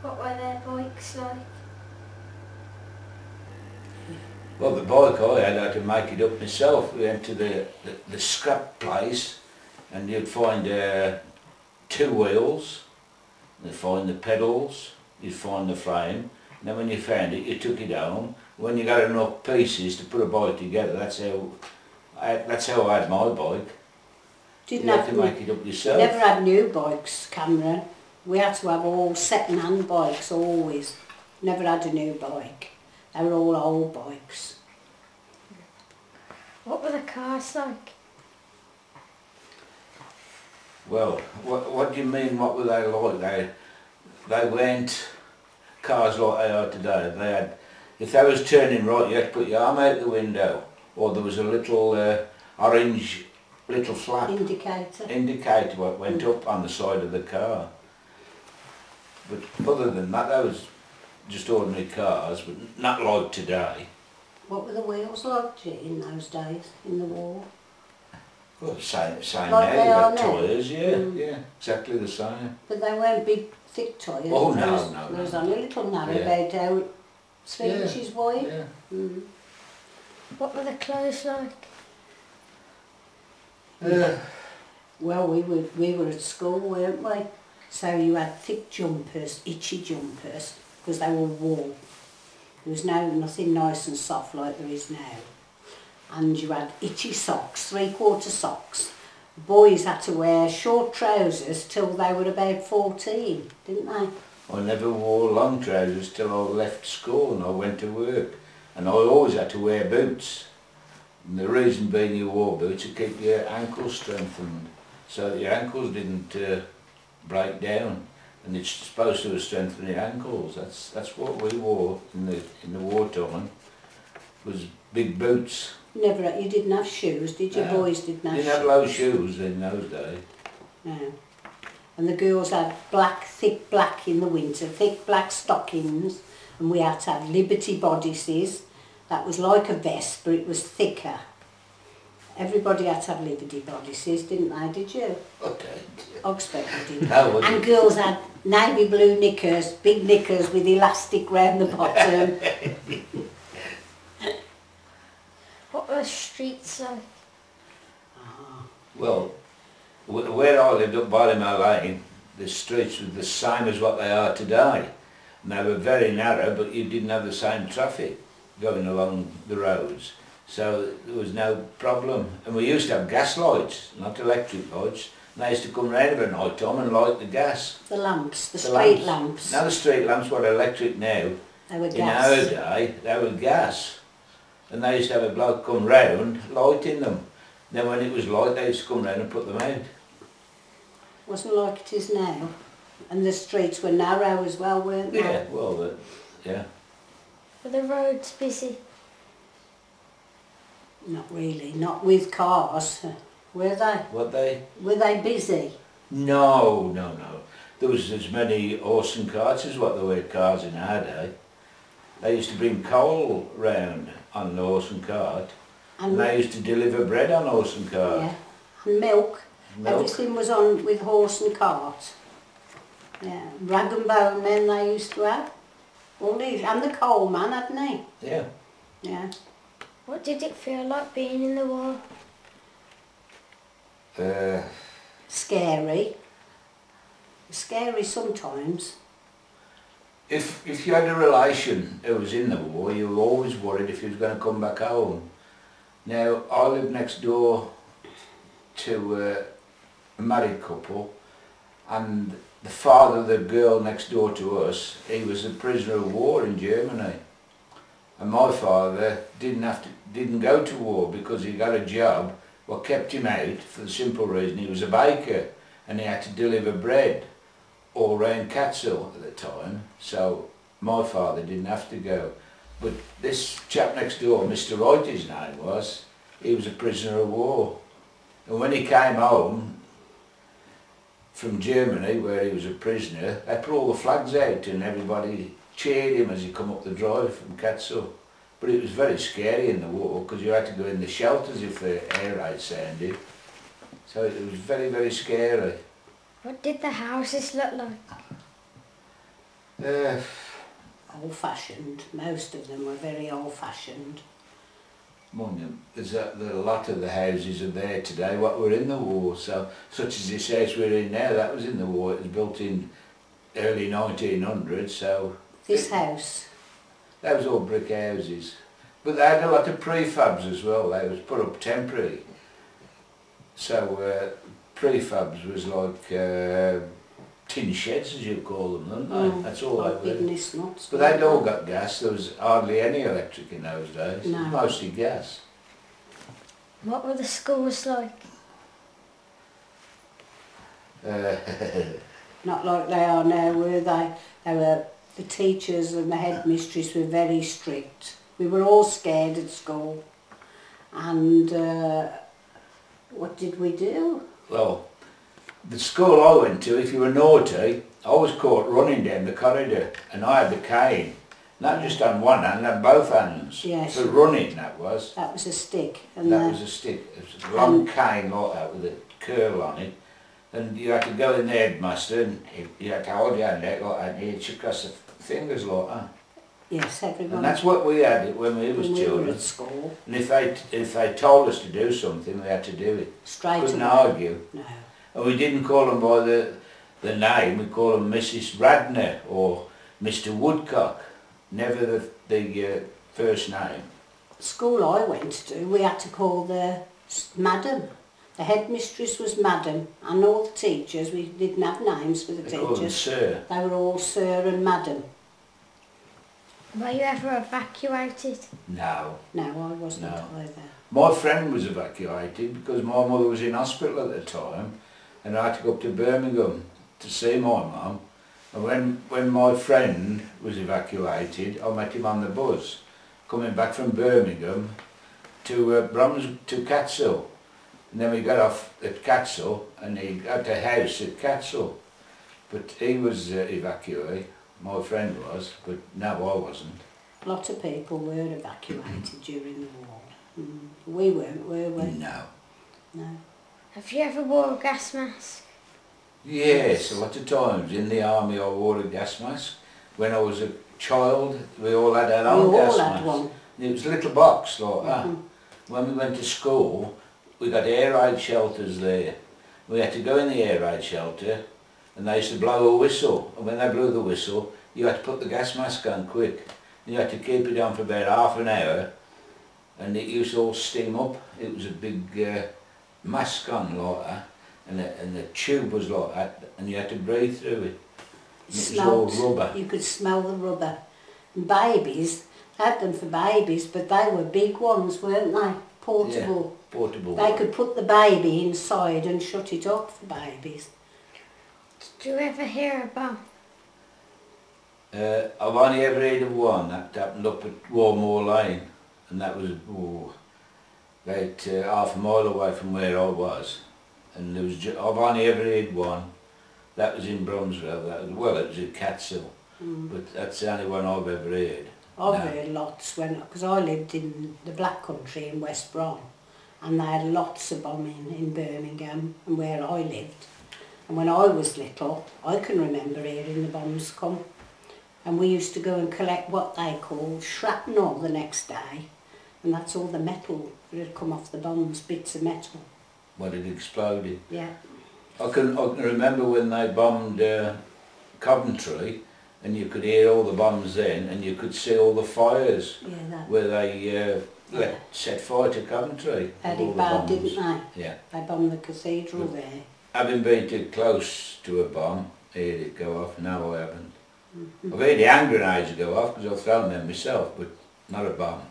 What were their bikes like? Well, the bike I had to make it up myself. We went to the scrap place and you'd find 2 wheels, you'd find the pedals, you'd find the frame, and then when you found it you took it home. When you got enough pieces to put a bike together, that's how I had my bike. Didn't you have had to make it up yourself. Never had new bikes, Cameron. We had to have all second-hand bikes, always. Never had a new bike. They were all old bikes. What were the cars like? Well, what do you mean, what were they like? They weren't cars like they are today. They had, if they was turning right, you had to put your arm out the window, or there was a little orange little flap indicator what went up on the side of the car. But other than that, they was just ordinary cars, but not like today. What were the wheels like in those days, in the war? Well, same Like now, they you are got now? tyres, yeah, exactly the same. But they weren't big, thick tyres. Oh, There no, was, no, There was no. only a little narrow, Yeah. about 3 Yeah, inches wide. Yeah. Mm. What were the clothes like? Well, we were at school, weren't we? So you had thick jumpers, itchy jumpers, because they were wool. There was nothing nice and soft like there is now. And you had itchy socks, 3/4 socks. Boys had to wear short trousers till they were about 14, didn't they? I never wore long trousers till I left school and I went to work. And I always had to wear boots. And the reason being you wore boots to keep your ankles strengthened, so that your ankles didn't break down. And it's supposed to strengthen your ankles. That's what we wore in the wartime, was big boots. You didn't have shoes, did you? No, Boys didn't have shoes. Didn't have low shoes in those days. No. And the girls had thick black in the winter, thick black stockings, and we had to have Liberty bodices. That was like a vest, but it was thicker. Everybody had to have Liberty bodices, didn't they? Did you? Okay. I expect you did. No, And girls had navy blue knickers, big knickers with elastic round the bottom. What were the streets like? Well, where I lived up Ballymore Lane, the streets were the same as what they are today. And they were very narrow, but you didn't have the same traffic going along the roads. So there was no problem. And we used to have gas lights, not electric lights. And they used to come round at night time and light the gas. The lamps, the street lamps. Now the street lamps were electric now. They were gas. In our day, they were gas. And they used to have a bloke come round lighting them. Then when it was light, they used to come round and put them out. Wasn't like it is now. And the streets were narrow as well, weren't they? Yeah, well, yeah. Were the roads busy? Not really, not with cars. Were they? What they? Were they busy? No. There was as many horse and carts as what there were cars in our day. They used to bring coal round on the horse and cart. And they used to deliver bread on horse and cart. Yeah, and milk. Everything was on with horse and cart. Yeah, rag and bone men they used to have. All these, and the coal man, hadn't he? Yeah. Yeah. What did it feel like being in the war? Scary. Scary sometimes. If you had a relation who was in the war, you were always worried if he was going to come back home. Now, I lived next door to a married couple, and the father of the girl next door to us, he was a prisoner of war in Germany. And my father didn't go to war because he got a job what kept him out for the simple reason he was a baker and he had to deliver bread all round Catshill at the time, so my father didn't have to go. But this chap next door, Mr. Wright his name was, he was a prisoner of war. And when he came home from Germany, where he was a prisoner, they put all the flags out and everybody cheered him as he come up the drive from Catshill. But it was very scary in the war because you had to go in the shelters if the air raid sounded. So it was very, very scary. What did the houses look like? Old-fashioned. Most of them were very old-fashioned. There's a lot of the houses are there today what were in the war, so such as this house we're in now, that was in the war. It was built in early 1900s, so... This house? That was all brick houses. But they had a lot of prefabs as well. They was put up temporary. So prefabs was like tin sheds, as you call them, don't they? That's all like they were. Nuts, but they'd all got gas. There was hardly any electric in those days. No. Mostly gas. What were the schools like? Not like they are now, were they? The teachers and the headmistress were very strict. We were all scared at school. And what did we do? Well, the school I went to, if you were naughty, I was caught running down the corridor, and I had the cane. Not just on one hand, on both hands. Yes. For running, that was. That was a stick. And that was a stick. It was a long cane like that with a curl on it. And you had to go in the headmaster and you had to hold your hand out like that and he'd shoot across the fingers like that. Yes, everyone. And that's what we had when we was children. We were at school. And if they told us to do something, we had to do it. Straight Couldn't away. argue. No. And we didn't call them by the name, we called them Mrs. Radner or Mr. Woodcock. Never the first name. School I went to, we had to call the madam. The headmistress was madam, and all the teachers, we didn't have names for the They called them teachers. sir. They were all sir and madam. Were you ever evacuated? No. No, I wasn't No. either. My friend was evacuated because my mother was in hospital at the time and I had to go up to Birmingham to see my mum. And when my friend was evacuated, I met him on the bus coming back from Birmingham to Catshill. And then we got off at Catshill and he had a house at Catshill. But he was evacuated, my friend was, but no, I wasn't. A lot of people were evacuated during the war. We weren't, were we? No. No. Have you ever wore a gas mask? Yes, a lot of times. In the army I wore a gas mask. When I was a child, we all had our own gas mask. We all had one. It was a little box like that. When we went to school, we got air raid shelters there. We had to go in the air raid shelter and they used to blow a whistle. And when they blew the whistle, you had to put the gas mask on quick. You had to keep it on for about half an hour and it used to all steam up. It was a big mask on like that. And the tube was like that, and you had to breathe through it. And it was all rubber. You could smell the rubber. And babies, they had them for babies, but they were big ones, weren't they? Portable. Yeah, portable. They could put the baby inside and shut it up for babies. Did you ever hear a bomb? I've only ever heard of one that happened up at Warmore Lane, and that was about half a mile away from where I was. And there was I've only ever heard one. That was in Bromsgrove. Well, it was at Catshill, but that's the only one I've ever heard. I've heard lots because I lived in the Black Country in West Brom, and they had lots of bombing in Birmingham and where I lived. And when I was little, I can remember hearing the bombs come, and we used to go and collect what they called shrapnel the next day, and that's all the metal that had come off the bombs, bits of metal. When it exploded. Yeah. I can remember when they bombed Coventry, and you could hear all the bombs then, and you could see all the fires where they set fire to Coventry. They did bad, didn't they? Yeah. They bombed the cathedral there. Having been too close to a bomb, heard it go off. No, I haven't. I've heard the hand grenades go off because I've thrown them myself, but not a bomb.